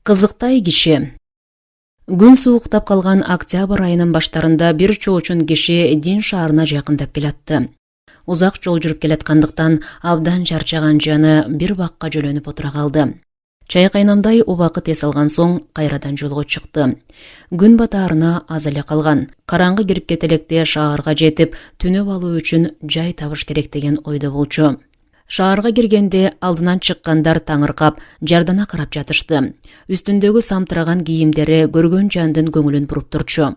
Кызыктай киши. Күн сууктап калган октябрь айынын баштарында бир чоочун киши Дин шаарына жакындап келатты. Узак жол жүрүп келаткандыктан абдан чарчаган жаны бир бакка жөлөнүп отура калды. Чай кайнамдай убакыт эс алган соң кайрадан жолго чыкты. Күн батаарына аз эле калган. Караңгы кирип кете электе шаарга жетип, түнөп алуу үчүн жай табыш керек деген ойдо болчу. Шаарга киргенде алдынан чыккандар таңыркап, жардана карап жатышты. Үстүндөгү самтыраган кийимдери көргөн жандын көңүлүн буруп турчу.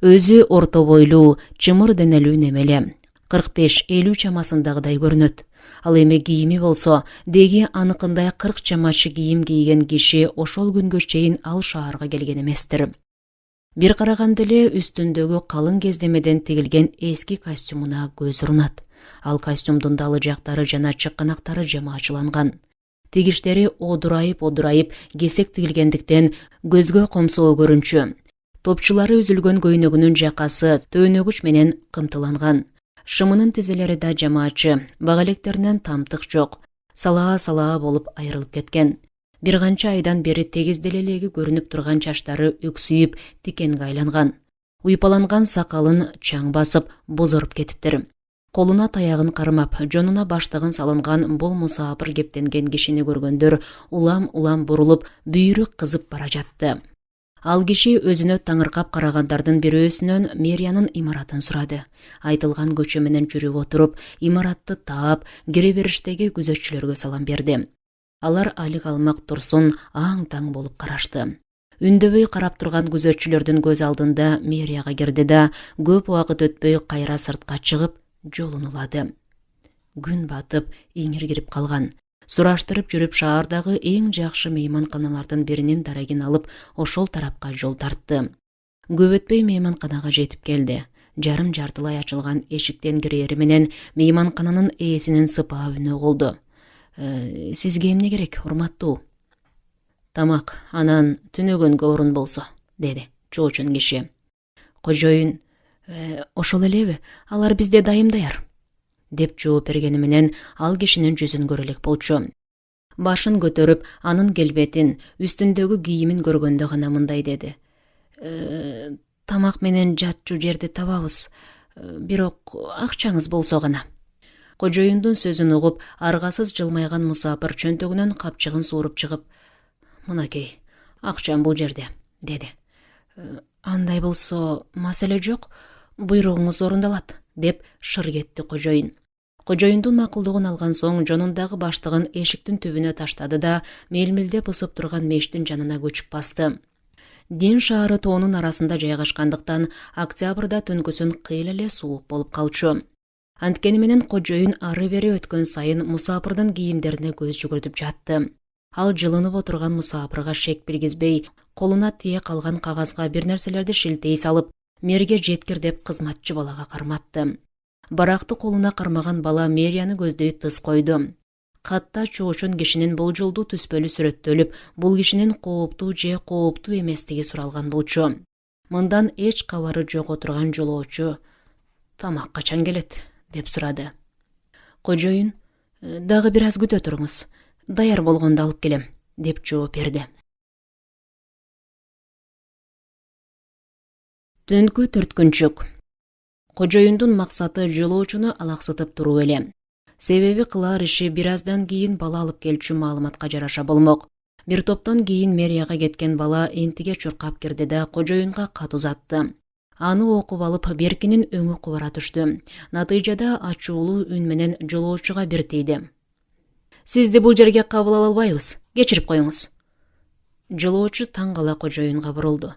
Өзү орто бойлуу, чымыр денелүү немеле. 45-50 чамасындагыдай көрүнөт. Ал эми кийими болсо, деги аныкындай 40 чамачы кийим кийген киши ошол күнгө чейин ал шаарга келген эместир. Бир караганда эле үстүндөгү калың кездемеден тигилген эски костюмуна көз урунат. Ал костюмдун далы жактары жана чыкканактары жамаачыланган. Тигиштери одурайып, кесек тигилгендиктен көзгө комсоо көрүнчү. Топчулары үзүлгөн көйнөгүнүн жакасы төөнөгүч менен кымтыланган. Шымынын тизелери да жамаачы, бага электеринен тамтык жок. Салаа болуп айрылып кеткен. Бир канча айдан бери тегиз делелеги көрүнүп турган чачтары үксүйүп, тикенге айланган. Уйпаланган сакалын чаң басып, бозоруп кетиптир. Колуна таягын кармап, жонуна баштыгын салынган бул мусаапыр кептенген кишини көргөндөр улам бурулуп, бүйүрү кызып бара жатты. Ал киши өзүнө таңыркап карагандардын бирөөсүнөн мэриянын имаратын сурады. Айтылган көчө менен жүрүп отуруп, имаратты таап, кире бериштеги күзөтчүлөргө салам берди. Алар алык алмак турсун аң-таң болуп карашты. Үндөбөй карап турган күзөтчүлөрдүн көз алдында мэрияга кирди да, көп убакыт өтпөй кайра сыртка чыгып, жолун улады. Күн батып, иңир кирип калган. Сураштырып жүрүп шаардагы эң жакшы мейманканалардын биринин дарегин алып, ошол тарапка жол тартты. Көп өтпөй мейманканага жетип келди. Жарым жартылай ачылган эшиктен кирери менен мейманкананын ээсинин сыпаа үнү угулду. Сизге эмне керек, урматтуу? Тамак, анан түнөгөнгө орун болсо, деди чоочун киши. Кожоюн, ошол элеби, алар бизде дайым даяр, деп жооп бергени менен ал кишинин жүзүн көрө элек болчу. Башын көтөрүп, анын келбетин, үстүндөгү кийимин көргөндө гана мындай деди. Тамак менен жатчу жерди табабыз, бирок акчаңыз болсо гана. Кожоюндун сөзүн угуп, аргасыз жылмайган мусаапыр чөнтөгүнөн капчыгын сууруп чыгып, мынакей, акчам бул жерде, деди. Андай болсо, маселе жок, буйругуңуз орундалат, деп шыр кетти кожоюн. Кожоюндун макулдугун алган соң жонундагы баштыгын эшиктин түбүнө таштады да, мелмилдеп ысып турган мештин жанына көчүп басты. Дин шаары тоонун арасында жайгашкандыктан октябрда түнкүсүн кыйла эле суук болуп калчу. Анткени менен кожоюн ары бери өткөн сайын мусаапырдын кийимдерине көз жүгүртүп жатты. Ал жылынып отурган мусаапырга шек билгизбей, колуна тие калган кагазга бир нерселерди шилтей салып, мэрге жеткир деп кызматчы балага карматты. Баракты колуна кармаган бала мэрияны көздөй тыс койду. Катта чоочун кишинин бул жолду түспөлү сүрөттөлүп, бул кишинин кооптуу же кооптуу эместиги суралган болчу. Мындан эч кабары жок отурган жолоочу тамак качан келет, деп сурады. Кожоюн, дагы бир аз күтө туруңуз, даяр болгондо алып келем, деп жооп берди. Түнкү түрткүнчүк. Кожоюндун максаты жолоочуну алаксытып туруу эле. Себеби кылар иши бир аздан кийин бала алып келчү маалыматка жараша болмок. Бир топтон кийин мэрияга кеткен бала энтиге чуркап кирди да кожоюнга кат узатты. Аны окуп алып Беркинин өңү кубара түштү. Натыйжада ачуулуу үн менен жолоочуга бир тийди. Сизди бул жерге кабыл ала албайбыз, кечирип коюңуз. Жолоочу таң кала кожоюнга бурулду.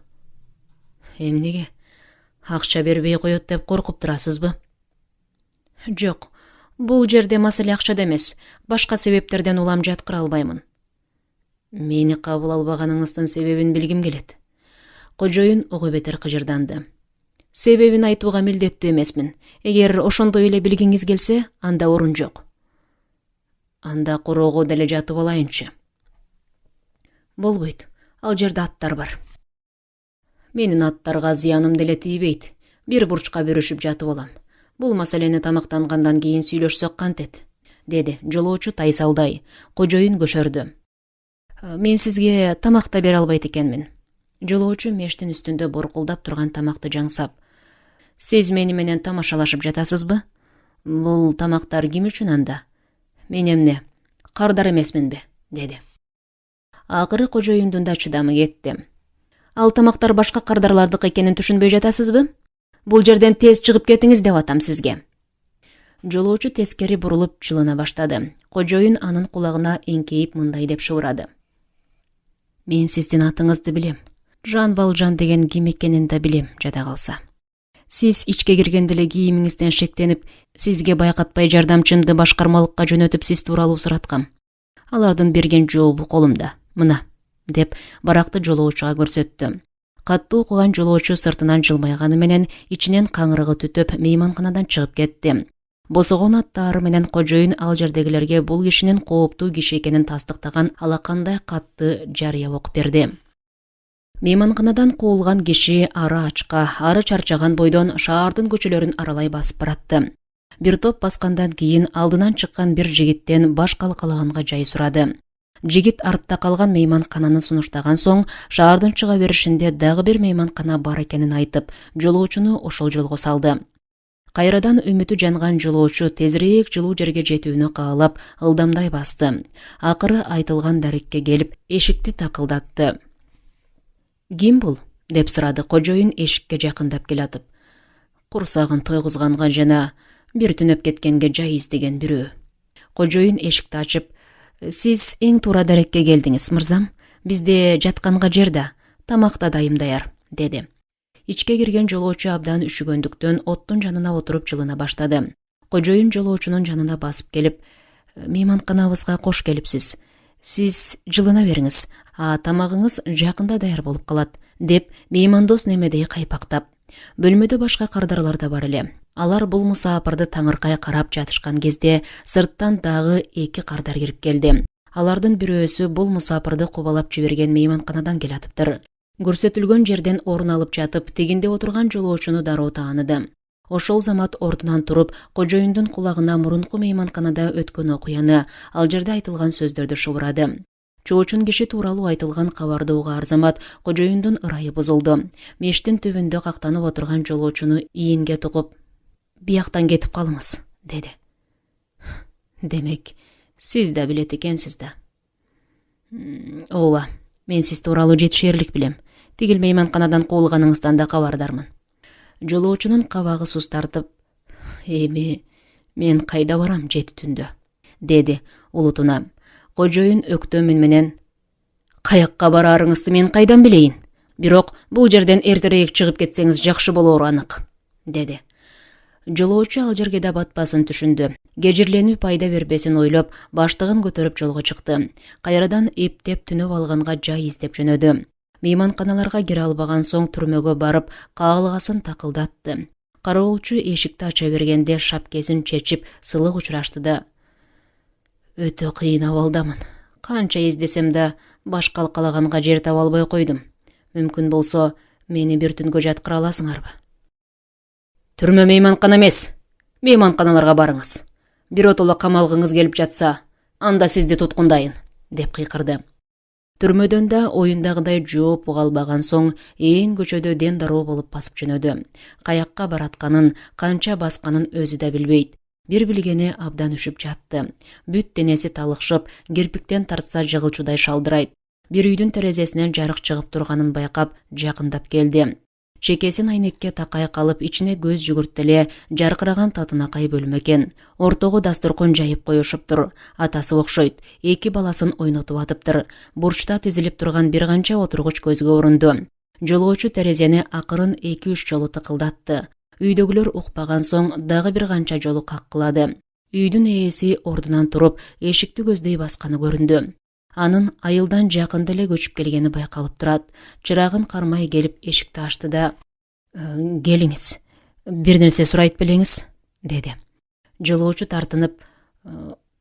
Эмнеге? Акча бербей коет деп коркуп турасызбы? Жок, бул жерде маселе акчада эмес, башка себептерден улам жаткыра албаймын. Мени кабыл албаганыңыздын себебин билгим келет. Кожоюн ого бетер кыжырданды. Себебин айтууга милдеттүү эмесмин. Эгер ошондой эле билгиңиз келсе, анда орун жок. Анда короого деле жатып алайынчы. Болбойт, ал жерде аттар бар. Менин аттарга зыяным деле тийбейт. Бир бурчка бүрүшүп жатып алам. Бул маселени тамактангандан кийин сүйлөшсөк кантет, деди жолоочу тайсалдай. Кожоюн көшөрдү. Мен сизге тамакта бере албайт экенмин. Жолоочу мештин үстүндө боркулдап турган тамакты жаңсап: Сиз мени менен тамашалашып жатасызбы? Бул тамактар ким үчүн анда? Мен эмне, кардар эмесминби? Деди. Акыры кожоюндун да чыдамы кетти. Ал тамактар башка кардарлардык экенин түшүнбөй жатасызбы? Бул жерден тез чыгып кетиңиз деп атам сизге. Жолоочу тескери бурулуп жылына баштады. Кожоюн анын кулагына эңкейип мындай деп шыбырады: Мен сиздин атыңызды билем. Жан Балжан деген ким экенин да билем, жада калса. Сиз ичке киргенде эле кийимиңизден шектенип, сизге байкатпай жардамчымды башкармалыкка жөнөтүп сиз тууралуу сураткам. Алардын берген жообу колумда. Мына, деп баракты жолоочуга көрсөттү. Каттуу окуган жолоочу сыртынан жылмайганы менен ичинен каңырыгы түтөп мейманканадан чыгып кетти. Босогон аттары менен кожоюн ал жердегилерге бул кишинин кооптуу киши экенин тастыктаган алакандай катты жарыя окуп берди. Мейманканадан куулган киши ары ачка, ары чарчаган бойдон шаардын көчөлөрүн аралай басып баратты. Бир топ баскандан кийин алдынан чыккан бир жигиттен баш калкалаганга жай сурады. Жигит артта калган мейманкананы сунуштаган соң, шаардын чыга беришинде дагы бир мейманкана бар экенин айтып, жолоочуну ошол жолго салды. Кайрадан үмүтү жанган жолоочу тезирээк жылуу жерге жетүүнү каалап, ылдамдай басты. Акыры айтылган дарекке келип, эшикти такылдатты. Ким бул? Деп сурады кожоюн эшикке жакындап келатып. Курсагын тойгузганга жана бир түнөп кеткенге жай издеген бирөө. Кожоюн эшикти ачып: Сиз эң туура дарекке келдиңиз, мырзам. Бизде жатканга жер да, тамак да дайым даяр, деди. Ичке кирген жолоочу абдан үшүгөндүктөн оттун жанына отуруп жылына баштады. Кожоюн жолоочунун жанына басып келип: Мейманканабызга кош келипсиз. Сиз жылына бериңиз, тамагыңыз жакында даяр болуп калат, деп меймандос немедей кайпактап. Бөлмөдө башка кардарлар да бар эле. Алар бул мусаапырды таңыркай карап жатышкан кезде сырттан дагы 2 кардар кирип келди. Алардын бирөөсү бул мусаапырды кубалап жиберген мейманканадан келатыптыр. Көрсөтүлгөн жерден орун алып жатып, тегинде отурган жолоочуну дароо тааныды. Ошол замат ордунан туруп, кожоюндун кулагына мурунку мейманканада өткөн окуяны, ал жерде айтылган сөздөрдү шыбырады. Чоочун киши тууралуу айтылган кабарды угаар замат кожоюндун ырайы бузулду. Мештин түбүндө кактанып отурган жолоочуну ийинге тугуп: Бияктан кетип калыңыз, деди. Демек, сиз да билет экенсиз да. Ооба, мен сиз тууралуу жетишерлик билем. Тигил мейманканадан куулганыңыздан да кабардармын. Жолоочунун кабагы суз тартып: Эми мен кайда барам жети түндө, деди улутуна. Кожоюн өктөмүн менен: Каякка барарыңызды мен кайдан билейин? Бирок бул жерден эртерээк чыгып кетсеңиз жакшы болоору анык, деди. Жолоочу ал жерге да батпасын түшүндү. Кежирленүү пайда бербесин ойлоп, баштыгын көтөрүп жолго чыкты. Кайрадан эптеп түнөп алганга жай издеп жөнөдү. Мейманканаларга кире албаган соң түрмөгө барып, кагылгасын такылдатты. Кароолчу эшикти ача бергенде шапкесин чечип, сылык учурашты да: Өтө кыйын абалдамын. Канча издесем да баш калкалаганга жер таба албай койдум. Мүмкүн болсо, мени бир түнгө жаткыра аласыңарбы? Түрмө мейманкана эмес. Мейманканаларга барыңыз. Биротоло камалгыңыз келип жатса, анда сизди туткундайын, деп кыйкырды. Түрмөдөн да оюндагыдай жооп уга албаган соң, ээн көчөдө ден дароо болуп басып жөнөдү. Каякка баратканын, канча басканын өзү да билбейт. Бир билгени абдан үшүп жатты. Бүт денеси талыкшып, кирпиктен тартса жыгылчудай шалдырайт. Бир үйдүн терезесинен жарык чыгып турганын байкап, жакындап келди. Чекесин айнекке такай калып, ичине көз жүгүрттеле жаркыраган татынакай бөлмө экен. Ортого дасторкон жайып коюшуптур. Атасы окшойт. 2 баласын ойнотуп атыптыр. Бурчта тизилип турган бир канча отургуч көзгө урунду. Жолоочу терезени акырын 2-3 жолу тыкылдатты. Үйдөгүлөр укпаган соң дагы бир канча жолу каккылады. Үйдүн ээси ордунан туруп, эшикти көздөй басканы көрүндү. Анын айылдан жакында эле көчүп келгени байкалып турат. Чырагын кармай келип эшикти ачты да: Келиңиз, бир нерсе сурайт белеңиз, деди. Жолоочу тартынып: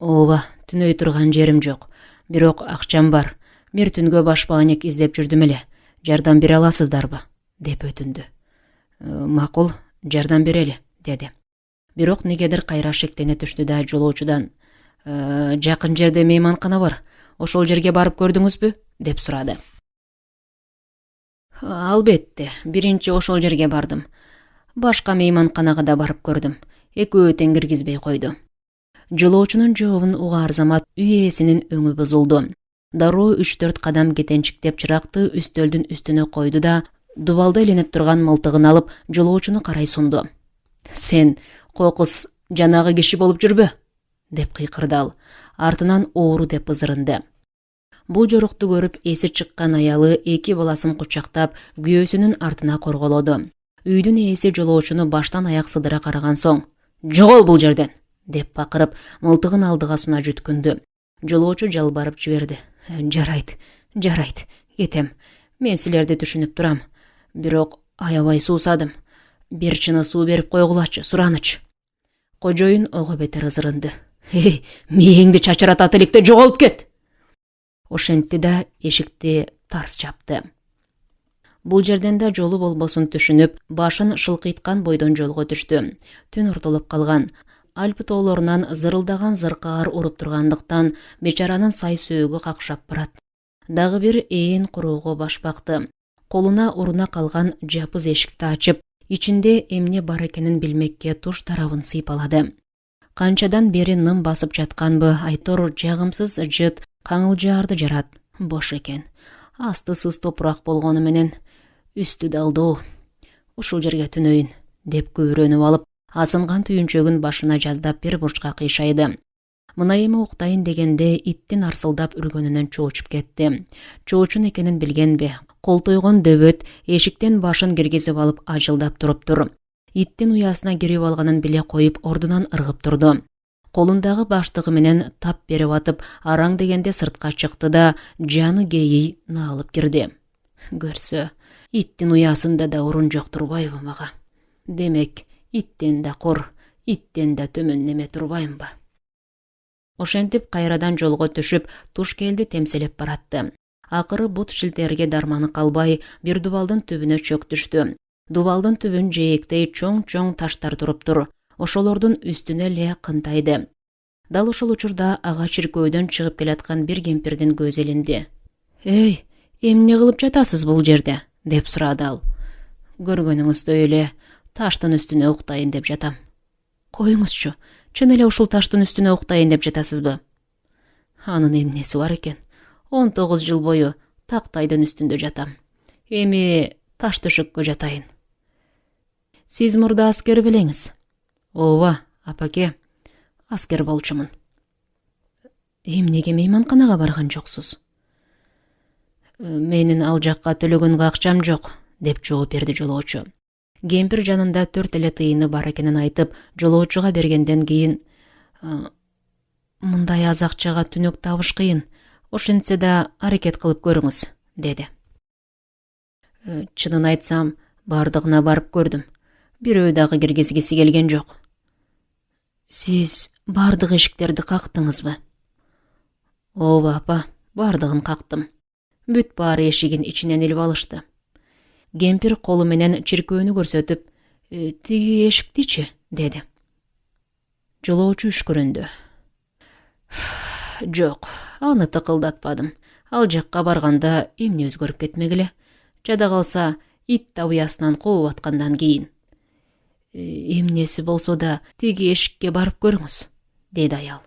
Ооба, түнөй турган жерим жок. Бирок акчам бар. Бир түнгө баш бааник издеп жүрдүм эле. Жардам бере аласыздарбы? Деп өтүндү. Макул, жардам берели, деди. Бирок негедир кайра шектене түштү да жолоочудан: Жакын жерде мейманкана бар. ошол жерге барып көрдүңүзбү? Деп сурады. Албетте, биринчи ошол жерге бардым. Башка мейманканага да барып көрдүм. Экөө тең киргизбей койду. Жолоочунун жообун угаар замат үй ээсинин өңү бузулду. Дароо 3-4 кадам кетенчиктеп чыракты үстөлдүн үстүнө койду да, дубалда илинип турган мылтыгын алып, жолоочуну карай сунду. Сен кокус жанагы киши болуп жүрбө? Деп кыйкырды ал. Артынан оору деп ызырынды. Бул жорукту көрүп эси чыккан аялы эки баласын кучактап, күйөөсүнүн артына корголоду. Үйдүн ээси жолоочуну баштан аяк сыдыра караган соң, "Жогол бул жерден!" деп бакырып, мылтыгын алдыга суна жүткүндү. Жолоочу жалбарып жиберди. Жарайт, кетем. Мен силерди түшүнүп турам. Бирок аябай суусадым. Бир чыны суу берип койгулачы, сураныч. Кожоюн ого бетер ызырынды. Мээңди чачыратат электе, жоголуп кет! Ошентти да эшикти тарс чапты. Бул жерден да жолу болбосун түшүнүп, башын шылкыйткан бойдон жолго түштү. Түн уртулуп калган. Альпы тоолорунан зырылдаган зыркаар уруп тургандыктан бечаранын сай сөөгү какшап барат. Дагы бир ээн куроого баш бакты. Колуна уруна калган жапыз эшикти ачып, ичинде эмне бар экенин билмекке туш тарабын сыйпалады. Канчадан бери ным басып жатканбы, айтор жагымсыз жыт каңылжаарды жарат. Бош экен. Асты сыз топурак болгону менен үстү далдоо. Ушул жерге түнөйүн, деп көбүрөнүп алып, асынган түйүнчөгүн башына жаздап бир бурчка кыйшайды. Мына эми уктайын дегенде иттин арсылдап үргөнүнөн чоочуп кетти. Чоочун экенин билгенби? Колтойгон дөбөт эшиктен башын киргизип алып ажылдап туруптур. Иттин уясына кирип алганын биле коюп ордунан ыргып турду. Колундагы баштыгы менен тап берип атып, араң дегенде сыртка чыкты да жаны кейий наалып кирди. Көрсө, иттин уясында да орун жок турбайбы мага? Демек, иттен да кор, иттен да төмөн неме турбаймбы? Ошентип кайрадан жолго түшүп, Тушкелди темселеп баратты. Акыры бут шилтерге дарманы калбай, бир дубалдын түбүнө чөк түштү. Дубалдын түбүн жээктей чоң-чоң таштар туруптур. Ошолордун үстүнө эле кынтайды. Дал ошол учурда ага чиркөөдөн чыгып келаткан бир кемпирдин көзү илинди. "Эй, эмне кылып жатасыз бул жерде?" деп сурады ал. "Көргөнүңүздөй эле таштын үстүнө уктайын деп жатам." "Коюңузчу, чын эле ушул таштын үстүнө уктайын деп жатасызбы?" "Анын эмнеси бар экен? 19 жыл бою тактайдын үстүндө жатам. Эми таш төшөккө жатайын." "Сиз мурда аскер белеңиз?" "Ооба, апаке, аскер болчумун." "Эмнеге мейманканага барган жоксуз?" "Менин ал жакка төлөгөнгө акчам жок", деп жооп берди жолоочу. Кемпир жанында 4 эле тыйыны бар экенин айтып, жолоочуга бергенден кийин, "Мындай аз акчага түнөк табыш кыйын. Ошентсе да аракет кылып көрүңүз", деди. "Чынын айтсам, бардыгына барып көрдүм. Бирөө дагы киргизгиси келген жок." "Сиз бардык эшиктерди кактыңызбы?" "Ооба апа, бардыгын кактым. Бүт баары эшигин ичинен илип алышты." Кемпир колу менен чиркөөнү көрсөтүп, "Тиги эшиктичи?" деди. Жолоочу үшкүрүндү. "Жок, аны тыкылдатпадым. Ал жакка барганда эмне өзгөрүп кетмегиле? Жада калса, ит да уясынан кууп аткандан кийин." "Эмнеси болсо да тиги эшикке барып көрүңүз", деди аял.